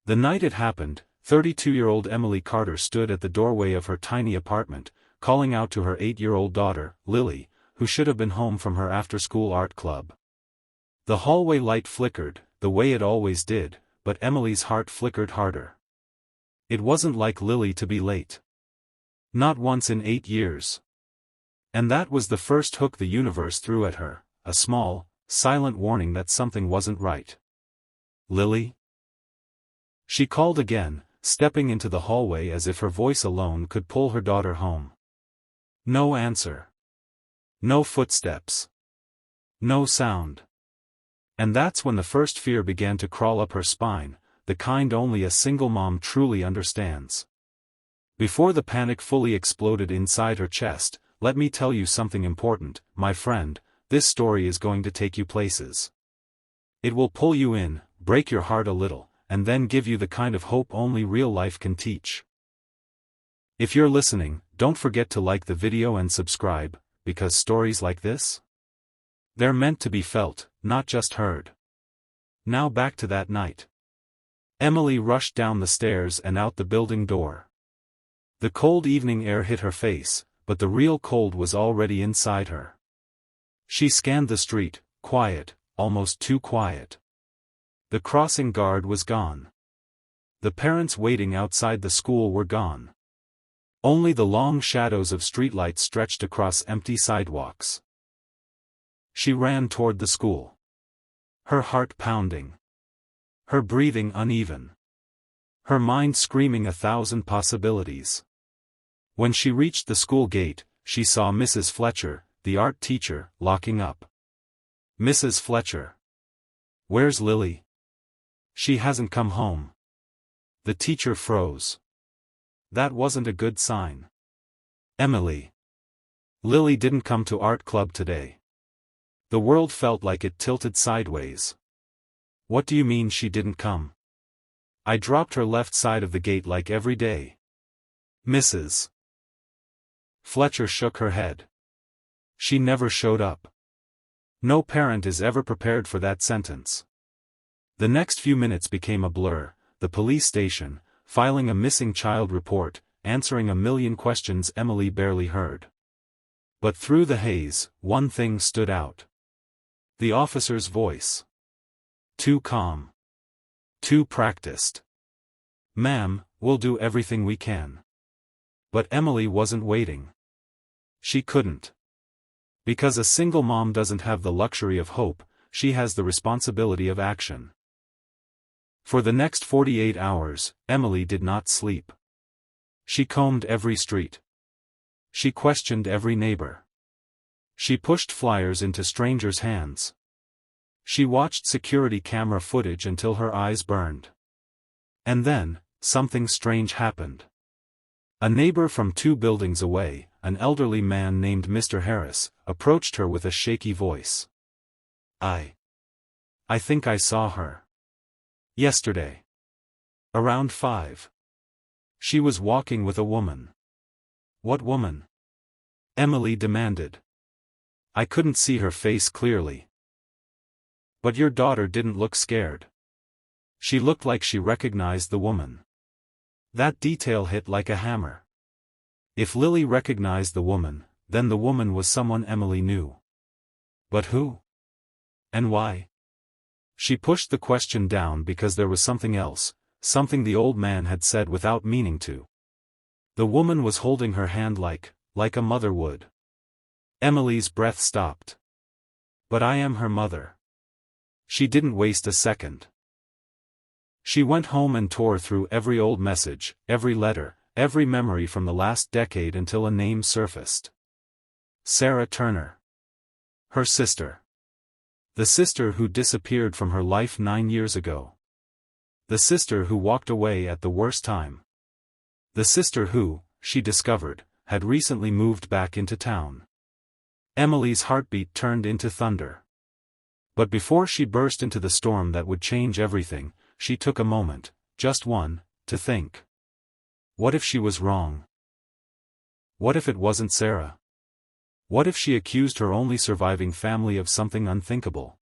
The night it happened, 32-year-old Emily Carter stood at the doorway of her tiny apartment, calling out to her 8-year-old daughter, Lily, who should have been home from her after-school art club. The hallway light flickered, the way it always did, but Emily's heart flickered harder. It wasn't like Lily to be late. Not once in 8 years. And that was the first hook the universe threw at her, a small, silent warning that something wasn't right. Lily? She called again, stepping into the hallway as if her voice alone could pull her daughter home. No answer. No footsteps. No sound. And that's when the first fear began to crawl up her spine, the kind only a single mom truly understands. Before the panic fully exploded inside her chest, let me tell you something important, my friend, this story is going to take you places. It will pull you in, break your heart a little, and then give you the kind of hope only real life can teach. If you're listening, don't forget to like the video and subscribe, because stories like this? They're meant to be felt, not just heard. Now back to that night. Emily rushed down the stairs and out the building door. The cold evening air hit her face, but the real cold was already inside her. She scanned the street, quiet, almost too quiet. The crossing guard was gone. The parents waiting outside the school were gone. Only the long shadows of streetlights stretched across empty sidewalks. She ran toward the school. Her heart pounding. Her breathing uneven. Her mind screaming 1,000 possibilities. When she reached the school gate, she saw Mrs. Fletcher, the art teacher, locking up. Mrs. Fletcher. Where's Lily? She hasn't come home. The teacher froze. That wasn't a good sign. Emily. Lily didn't come to art club today. The world felt like it tilted sideways. What do you mean she didn't come? I dropped her left side of the gate like every day. Mrs. Fletcher shook her head. She never showed up. No parent is ever prepared for that sentence. The next few minutes became a blur, the police station, filing a missing child report, answering a million questions Emily barely heard. But through the haze, one thing stood out. The officer's voice. Too calm. Too practiced. Ma'am, we'll do everything we can. But Emily wasn't waiting. She couldn't. Because a single mom doesn't have the luxury of hope, she has the responsibility of action. For the next 48 hours, Emily did not sleep. She combed every street. She questioned every neighbor. She pushed flyers into strangers' hands. She watched security camera footage until her eyes burned. And then, something strange happened. A neighbor from 2 buildings away, an elderly man named Mr. Harris, approached her with a shaky voice. I think I saw her. Yesterday. Around 5. She was walking with a woman. What woman? Emily demanded. I couldn't see her face clearly. But your daughter didn't look scared. She looked like she recognized the woman. That detail hit like a hammer. If Lily recognized the woman, then the woman was someone Emily knew. But who? And why? She pushed the question down because there was something else, something the old man had said without meaning to. The woman was holding her hand like a mother would. Emily's breath stopped. But I am her mother. She didn't waste a second. She went home and tore through every old message, every letter, every memory from the last decade until a name surfaced. Sarah Turner. Her sister. The sister who disappeared from her life 9 years ago. The sister who walked away at the worst time. The sister who, she discovered, had recently moved back into town. Emily's heartbeat turned into thunder. But before she burst into the storm that would change everything, she took a moment, just one, to think. What if she was wrong? What if it wasn't Sarah? What if she accused her only surviving family of something unthinkable?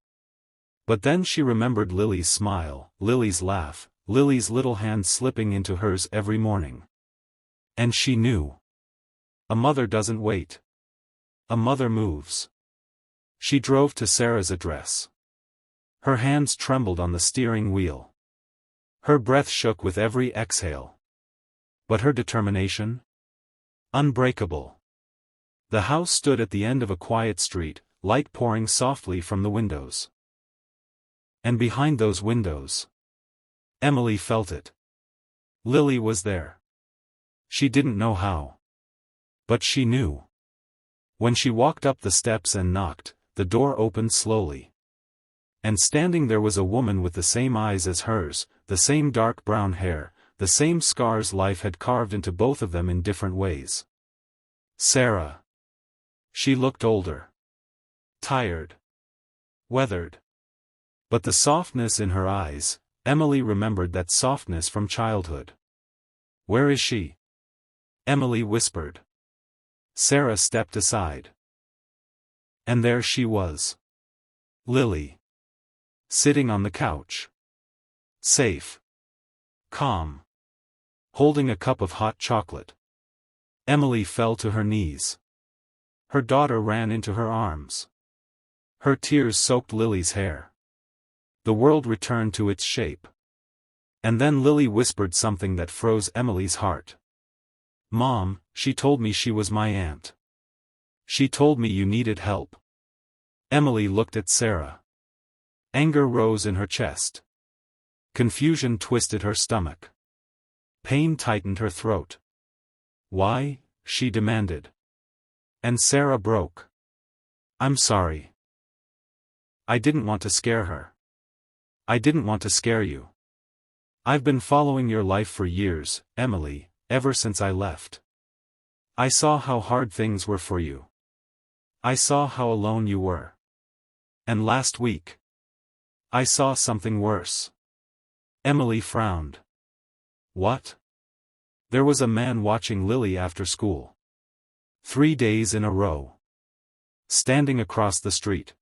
But then she remembered Lily's smile, Lily's laugh, Lily's little hand slipping into hers every morning. And she knew. A mother doesn't wait. A mother moves. She drove to Sarah's address. Her hands trembled on the steering wheel. Her breath shook with every exhale. But her determination? Unbreakable. The house stood at the end of a quiet street, light pouring softly from the windows. And behind those windows, Emily felt it. Lily was there. She didn't know how. But she knew. When she walked up the steps and knocked, the door opened slowly. And standing there was a woman with the same eyes as hers, the same dark brown hair, the same scars life had carved into both of them in different ways. Sarah. She looked older. Tired. Weathered. But the softness in her eyes, Emily remembered that softness from childhood. "Where is she?" Emily whispered. Sarah stepped aside. And there she was. Lily. Sitting on the couch. Safe. Calm. Holding a cup of hot chocolate. Emily fell to her knees. Her daughter ran into her arms. Her tears soaked Lily's hair. The world returned to its shape. And then Lily whispered something that froze Emily's heart. "Mom, she told me she was my aunt. She told me you needed help." Emily looked at Sarah. Anger rose in her chest. Confusion twisted her stomach. Pain tightened her throat. "Why?" she demanded. And Sarah broke. "I'm sorry. I didn't want to scare her. I didn't want to scare you. I've been following your life for years, Emily, ever since I left. I saw how hard things were for you. I saw how alone you were. And last week, I saw something worse." Emily frowned. "What?" There was a man watching Lily after school. 3 days in a row. Standing across the street.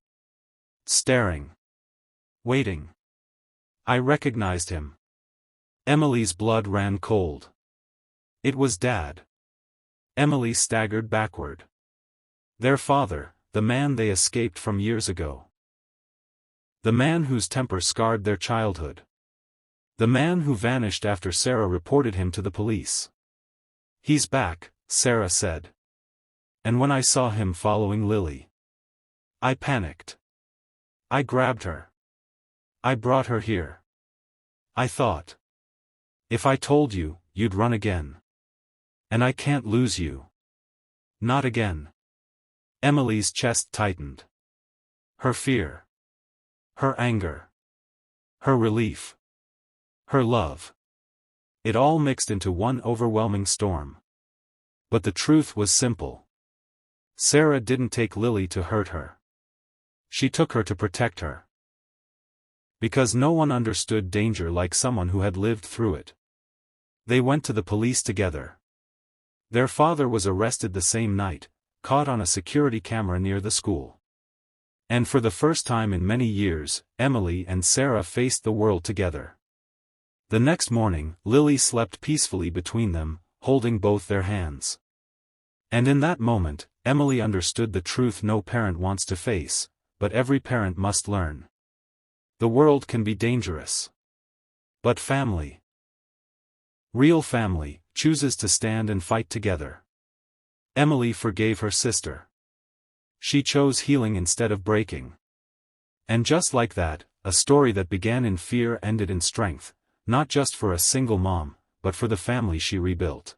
Staring. Waiting. I recognized him. Emily's blood ran cold. It was Dad. Emily staggered backward. Their father, the man they escaped from years ago. The man whose temper scarred their childhood. The man who vanished after Sarah reported him to the police. "He's back," Sarah said. And when I saw him following Lily, I panicked. I grabbed her. I brought her here. I thought, if I told you, you'd run again. And I can't lose you. Not again." Emily's chest tightened. Her fear. Her anger. Her relief. Her love. It all mixed into one overwhelming storm. But the truth was simple. Sarah didn't take Lily to hurt her. She took her to protect her. Because no one understood danger like someone who had lived through it. They went to the police together. Their father was arrested the same night, caught on a security camera near the school. And for the first time in many years, Emily and Sarah faced the world together. The next morning, Lily slept peacefully between them, holding both their hands. And in that moment, Emily understood the truth no parent wants to face, but every parent must learn. The world can be dangerous. But family, real family, chooses to stand and fight together. Emily forgave her sister. She chose healing instead of breaking. And just like that, a story that began in fear ended in strength, not just for a single mom, but for the family she rebuilt.